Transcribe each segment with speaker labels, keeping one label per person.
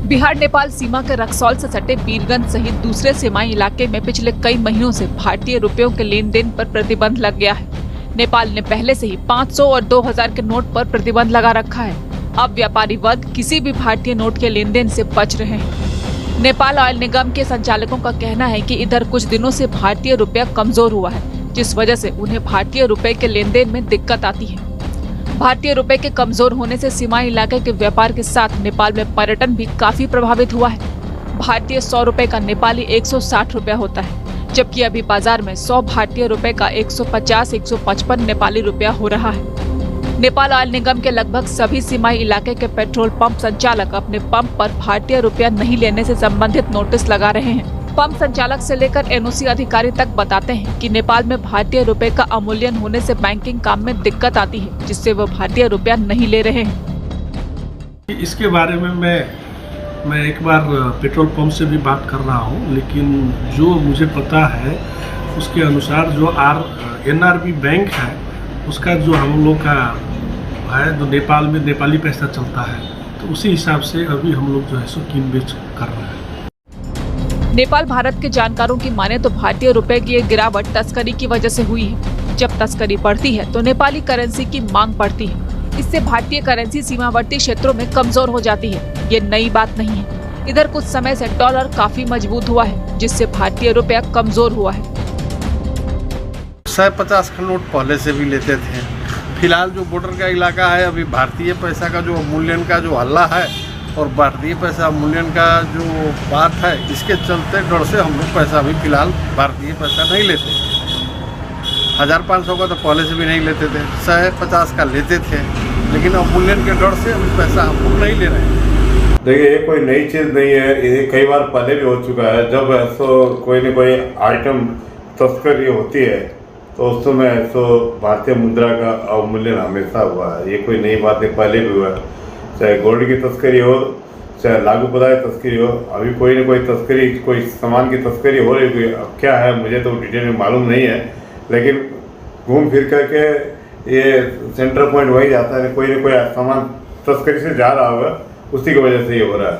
Speaker 1: बिहार नेपाल सीमा के रक्सौल से सटे वीरगंज सहित दूसरे सीमाई इलाके में पिछले कई महीनों से भारतीय रुपयों के लेन देन पर प्रतिबंध लग गया है। नेपाल ने पहले से ही 500 और 2000 के नोट पर प्रतिबंध लगा रखा है। अब व्यापारी वर्ग किसी भी भारतीय नोट के लेन देन से बच रहे हैं। नेपाल ऑयल निगम के संचालकों का कहना है कि इधर कुछ दिनों से भारतीय रुपया कमजोर हुआ है, जिस वजह से उन्हें भारतीय रुपए के लेन देन में दिक्कत आती है। भारतीय रुपए के कमजोर होने से सीमाई इलाके के व्यापार के साथ नेपाल में पर्यटन भी काफी प्रभावित हुआ है। भारतीय 100 रुपए का नेपाली 160 रुपया होता है, जबकि अभी बाजार में 100 भारतीय रुपए का 150-155 नेपाली रुपया हो रहा है। नेपाल ऑयल निगम के लगभग सभी सीमाई इलाके के पेट्रोल पंप संचालक अपने पंप पर भारतीय रुपया नहीं लेने से संबंधित नोटिस लगा रहे हैं। पंप संचालक से लेकर एनओसी अधिकारी तक बताते हैं कि नेपाल में भारतीय रुपए का अवमूल्यन होने से बैंकिंग काम में दिक्कत आती है, जिससे वो भारतीय रुपया नहीं ले रहे हैं।
Speaker 2: इसके बारे में मैं एक बार पेट्रोल पंप से भी बात कर रहा हूँ, लेकिन जो मुझे पता है उसके अनुसार जो एनआरबी बैंक है उसका जो हम लोग का है, जो नेपाल में नेपाली पैसा चलता है, तो उसी हिसाब से अभी हम लोग जो है सो कीन बेच कर रहे हैं।
Speaker 1: नेपाल भारत के जानकारों की माने तो भारतीय रुपए की ये गिरावट तस्करी की वजह से हुई है। जब तस्करी बढ़ती है तो नेपाली करेंसी की मांग बढ़ती है। इससे भारतीय करेंसी सीमावर्ती क्षेत्रों में कमजोर हो जाती है। ये नई बात नहीं है। इधर कुछ समय से डॉलर काफी मजबूत हुआ है, जिससे भारतीय रुपया कमजोर हुआ है।
Speaker 3: 150 का नोट पहले से भी लेते थे। फिलहाल जो बॉर्डर का इलाका है, अभी भारतीय पैसा का जो अवमूल्यन का जो हल्ला है और भारतीय पैसा अवमूल्यन का जो बात है, इसके चलते डर से हम लोग पैसा भी फिलहाल भारतीय पैसा नहीं लेते। 1500 का तो पहले से भी नहीं लेते थे, 150 का लेते थे, लेकिन अवमूल्यन के डर से अभी पैसा हम लोग नहीं ले रहे हैं।
Speaker 4: देखिए, ये कोई नई चीज़ नहीं है, ये कई बार पहले भी हो चुका है। जब ऐसा कोई न कोई आइटम तस्करी होती है तो उस समय ऐसा भारतीय मुद्रा का अवमूल्यन हमेशा हुआ है। ये कोई नई बात नहीं, पहले भी हुआ है। चाहे गोल्ड की तस्करी हो, चाहे लागू पदार्थ तस्करी हो, अभी कोई न कोई तस्करी, कोई सामान की तस्करी हो रही है। अब क्या है मुझे तो डिटेल में मालूम नहीं है, लेकिन घूम फिर करके ये सेंटर पॉइंट वही जाता है। कोई न कोई सामान तस्करी से जा रहा होगा, उसी की वजह से ये हो रहा है।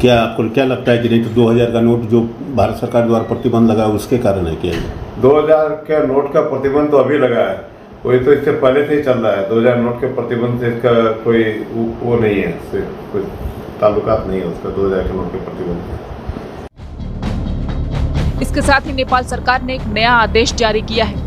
Speaker 5: क्या आपको क्या लगता है कि नहीं तो 2000 का नोट जो भारत सरकार द्वारा प्रतिबंध लगा उसके कारण है क्या?
Speaker 4: 2000 का नोट का प्रतिबंध तो अभी लगा है, वही तो इससे पहले से ही चल रहा है। 2000 नोट के प्रतिबंध से इसका कोई वो नहीं है, कोई ताल्लुकात नहीं है उसका 2000 के नोट के प्रतिबंध।
Speaker 1: इसके साथ ही नेपाल सरकार ने एक नया आदेश जारी किया है।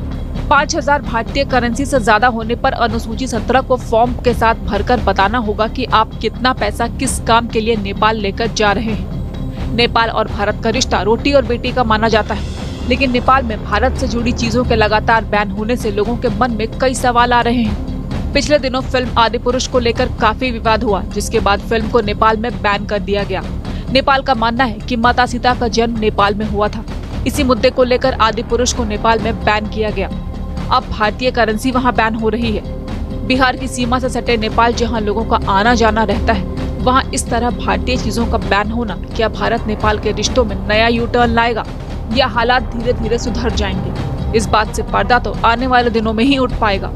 Speaker 1: 5000 भारतीय करेंसी से ज्यादा होने पर अनुसूची 17 को फॉर्म के साथ भरकर बताना होगा कि आप कितना पैसा किस काम के लिए नेपाल लेकर जा रहे हैं। नेपाल और भारत का रिश्ता रोटी और बेटी का माना जाता है, लेकिन नेपाल में भारत से जुड़ी चीजों के लगातार बैन होने से लोगों के मन में कई सवाल आ रहे हैं। पिछले दिनों फिल्म आदिपुरुष को लेकर काफी विवाद हुआ, जिसके बाद फिल्म को नेपाल में बैन कर दिया गया। नेपाल का मानना है कि माता सीता का जन्म नेपाल में हुआ था। इसी मुद्दे को लेकर आदिपुरुष को नेपाल में बैन किया गया। अब भारतीय करेंसी वहां बैन हो रही है। बिहार की सीमा से सटे नेपाल, जहां लोगों का आना जाना रहता है, वहां इस तरह भारतीय चीजों का बैन होना क्या भारत नेपाल के रिश्तों में नया यू टर्न लाएगा या हालात धीरे धीरे सुधर जाएंगे? इस बात से पर्दा तो आने वाले दिनों में ही उठ पाएगा।